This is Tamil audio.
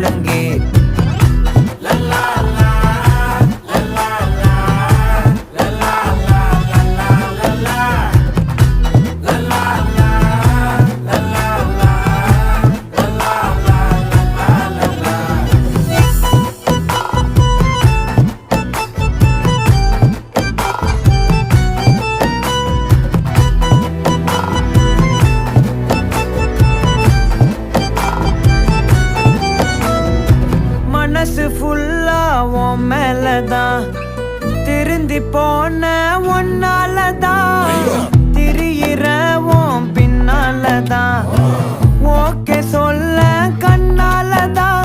ஒழுங்கே. மனசு ஃபுல்லா உன் மேலதான், திருந்தி போன ஒன்னாலதான், திரியிற உன் பின்னாலதான், ஓகே சொல்ல கண்ணாலதான்.